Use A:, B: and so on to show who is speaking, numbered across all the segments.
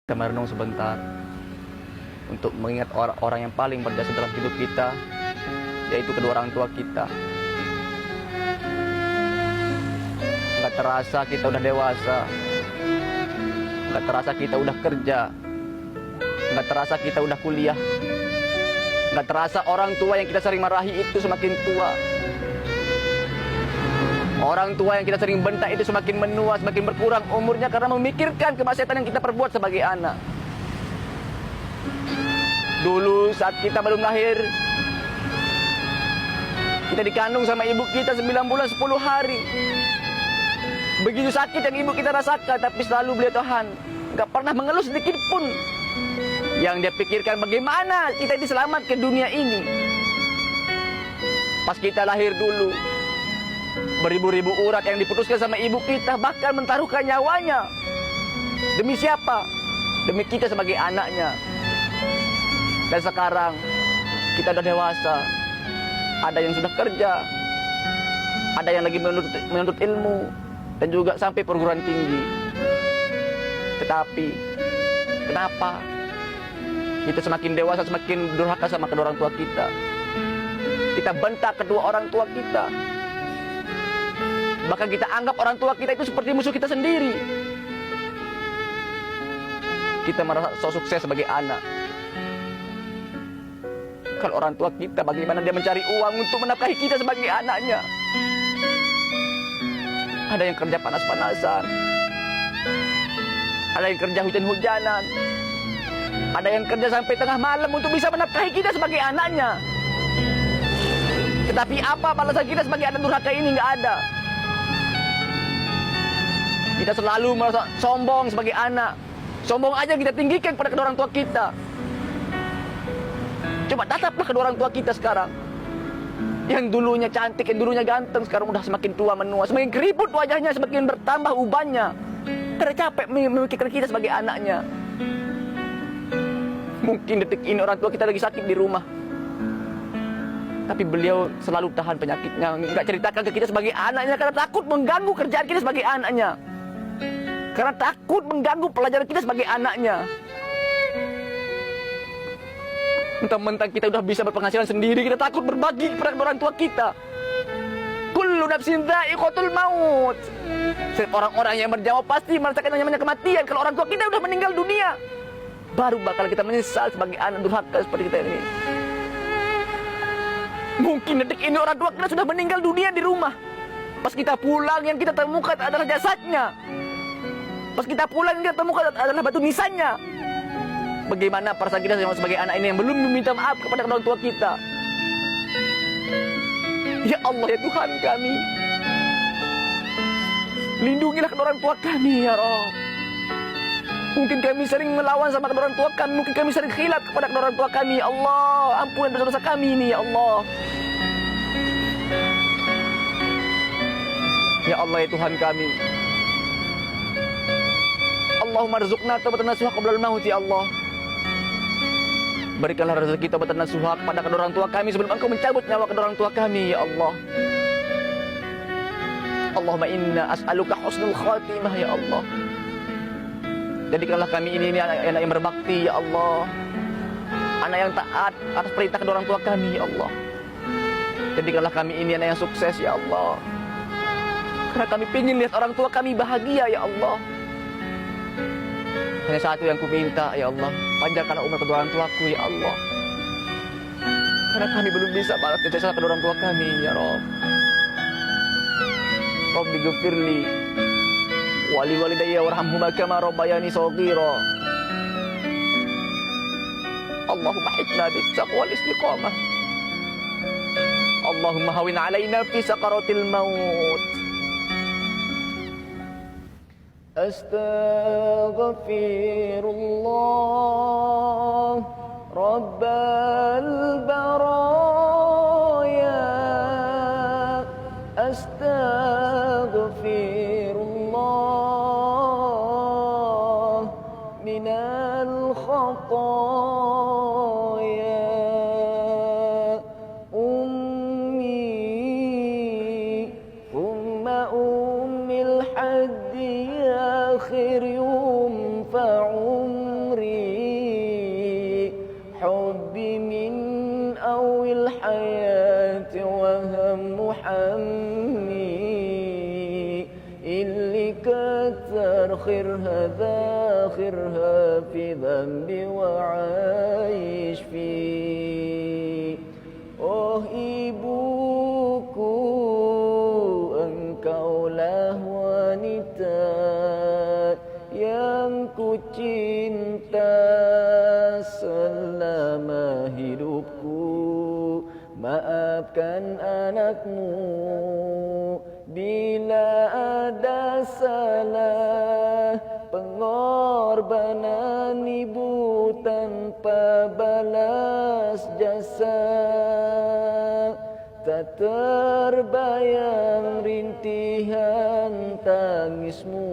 A: Kita merenung sebentar untuk mengingat orang-orang yang paling berjasa dalam hidup kita, yaitu kedua orang tua kita. Nggak terasa kita udah dewasa, nggak terasa kita udah kerja, nggak terasa kita udah kuliah, nggak terasa orang tua yang kita sering marahi itu semakin tua. Orang tua yang kita sering bentak itu semakin menua, semakin berkurang umurnya karena memikirkan kemaksiatan yang kita perbuat sebagai anak. Dulu saat kita belum lahir, kita dikandung sama ibu kita 9 bulan 10 hari. Begitu sakit yang ibu kita rasakan, tapi selalu beliau tahan, gak pernah mengeluh sedikit pun. Yang dia pikirkan bagaimana kita diselamat ke dunia ini. Pas kita lahir dulu, beribu-ribu urat yang diputuskan sama ibu kita, bahkan mentaruhkan nyawanya. Demi siapa? Demi kita sebagai anaknya. Dan sekarang kita sudah dewasa, ada yang sudah kerja, ada yang lagi menuntut ilmu, dan juga sampai perguruan tinggi. Tetapi kenapa kita semakin dewasa semakin durhaka sama kedua orang tua kita? Kita bentak kedua orang tua kita, bahkan kita anggap orang tua kita itu seperti musuh kita sendiri. Kita merasa sok sukses sebagai anak. Kalau orang tua kita, bagaimana dia mencari uang untuk menafkahi kita sebagai anaknya? Ada yang kerja panas-panasan, ada yang kerja hujan-hujanan, ada yang kerja sampai tengah malam untuk bisa menafkahi kita sebagai anaknya. Tetapi apa balasan kita sebagai anak durhaka ini? Nggak ada. Kita selalu merasa sombong sebagai anak. Sombong aja kita tinggikan kepada kedua orang tua kita. Coba tataplah kedua orang tua kita sekarang. Yang dulunya cantik, yang dulunya ganteng, sekarang udah semakin tua menua, semakin keriput wajahnya, semakin bertambah ubannya. Karena capek memikirkan kita sebagai anaknya. Mungkin detik ini orang tua kita lagi sakit di rumah, tapi beliau selalu tahan penyakitnya, nggak ceritakan ke kita sebagai anaknya karena takut mengganggu kerjaan kita sebagai anaknya, karena takut mengganggu pelajaran kita sebagai anaknya. Mentang-mentang kita udah bisa berpenghasilan sendiri, kita takut berbagi kepada orang tua kita. Kullu nafsin dha'iqatul maut. Setiap orang-orang yang berjawab pasti merasakan yang namanya kematian. Kalau orang tua kita udah meninggal dunia, baru bakal kita menyesal sebagai anak durhaka seperti kita ini. Mungkin detik ini orang tua kita sudah meninggal dunia di rumah. Pas kita pulang yang kita temukan adalah jasadnya. Pas kita pulang yang kita temukan adalah batu nisannya. Bagaimana perasaan kita sebagai anak ini yang belum meminta maaf kepada orang tua kita? Ya Allah, ya Tuhan kami, lindungilah kedua orang tua kami ya Rabb. Mungkin kami sering melawan sama kedua orang tua kami, mungkin kami sering khilaf kepada kedua orang tua kami. Ya Allah, ampuni dosa-dosa kami ini ya Allah. Ya Allah, ya Tuhan kami, Allahumma rzuqna taubatan nasuha qabla al-maut ya Allah. Berikanlah rezeki taubat nasuha kepada kedua orang tua kami sebelum Engkau mencabut nyawa kedua orang tua kami ya Allah. Allahumma inna as'aluka husnul khatimah ya Allah. Jadikanlah kami ini anak yang berbakti ya Allah, anak yang taat atas perintah kedua orang tua kami ya Allah. Jadikanlah kami ini anak yang sukses ya Allah, karena kami ingin lihat orang tua kami bahagia ya Allah. Hanya satu yang kuminta ya Allah, panjangkanlah umur kedua orang tuaku ya Allah, karena kami belum bisa balas jasa kedua orang tua kami ya Rabb. Rabbi ghfirli wali walidayya warhamhuma kama rabbayani shaghira. Allahumma hidna bittaqwa wal istiqamah. Allahumma hawin alaina fi sakaratil maut. Astaghfirullah Rabbal baraya. Astaghfirullah minal khataya. Ummi thumma ummil haddi akhir yum fa'um ذاخرها ذاخرها في ذنب وعايش فيه. Oh ibuku, engkaulah wanita yang ku cinta selama hidupku. Maafkan anakmu bila ada salah. Pengorbanan ibu tanpa balas jasa, tak terbayang rintihan tangismu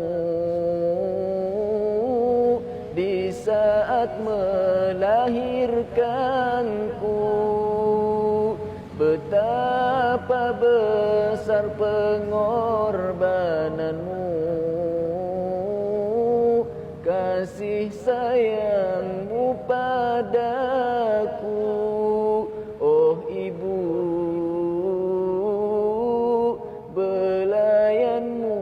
A: di saat melahirkanku. Betapa besar pengorbananmu, kasih sayangmu padaku. Oh ibu, belayanmu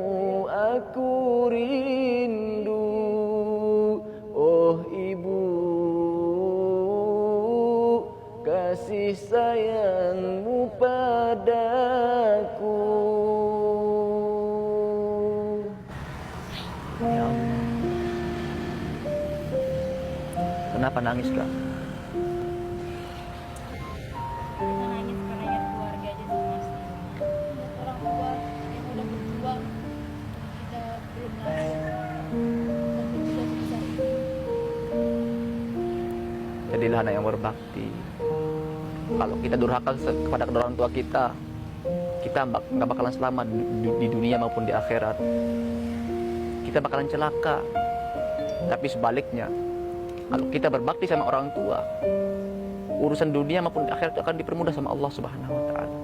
A: aku rindu. Oh ibu, kasih sayangmu padaku. Ya Allah, kenapa nangis kak?
B: Nangis karena ingat keluarga aja sih mas. Orang tua yang udah berjuang, kita belum nangis tapi bisa sebesar ini.
A: Jadilah anak yang berbakti. Kalau kita durhaka kepada kedua orang tua kita nggak bakalan selamat di dunia maupun di akhirat. Kita bakalan celaka. Tapi sebaliknya, kalau kita berbakti sama orang tua, urusan dunia maupun di akhirat itu akan dipermudah sama Allah Subhanahu wa Ta'ala.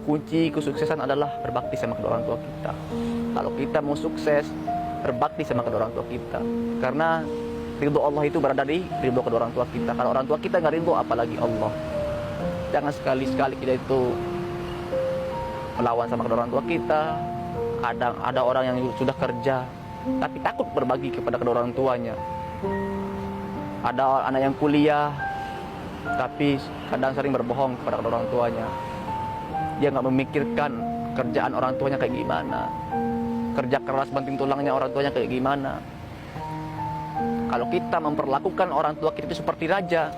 A: Kunci kesuksesan adalah berbakti sama kedua orang tua kita. Kalau kita mau sukses, berbakti sama kedua orang tua kita. Karena ridho Allah itu berada di ridho kedua orang tua kita. Kalau orang tua kita nggak ridho, apalagi Allah. Jangan sekali-sekali kita itu melawan sama kedua orang tua kita. Kadang ada orang yang sudah kerja tapi takut berbagi kepada kedua orang tuanya. Ada anak yang kuliah tapi kadang sering berbohong kepada kedua orang tuanya. Dia nggak memikirkan kerjaan orang tuanya kayak gimana, kerja keras banting tulangnya orang tuanya kayak gimana. Kalau kita memperlakukan orang tua kita itu seperti raja,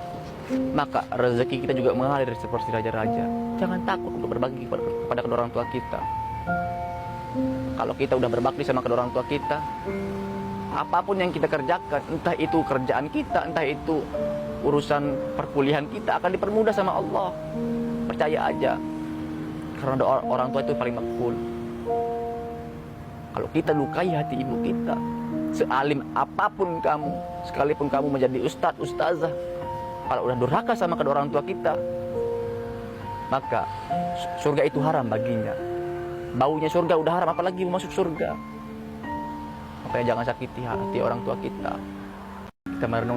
A: maka rezeki kita juga mengalir seperti raja-raja. Jangan takut untuk berbagi kepada kedua orang tua kita. Kalau kita udah berbakti sama kedua orang tua kita, apapun yang kita kerjakan, entah itu kerjaan kita, entah itu urusan perkuliahan kita, akan dipermudah sama Allah. Percaya aja, karena doa orang tua itu paling makbul. Kalau kita lukai hati ibu kita, sealim apapun kamu, sekalipun kamu menjadi ustadz, ustazah, kalau udah durhaka sama kedua orang tua kita, maka surga itu haram baginya. Baunya surga udah haram, apalagi mau masuk surga. Makanya jangan sakiti hati orang tua kita. Kita merenung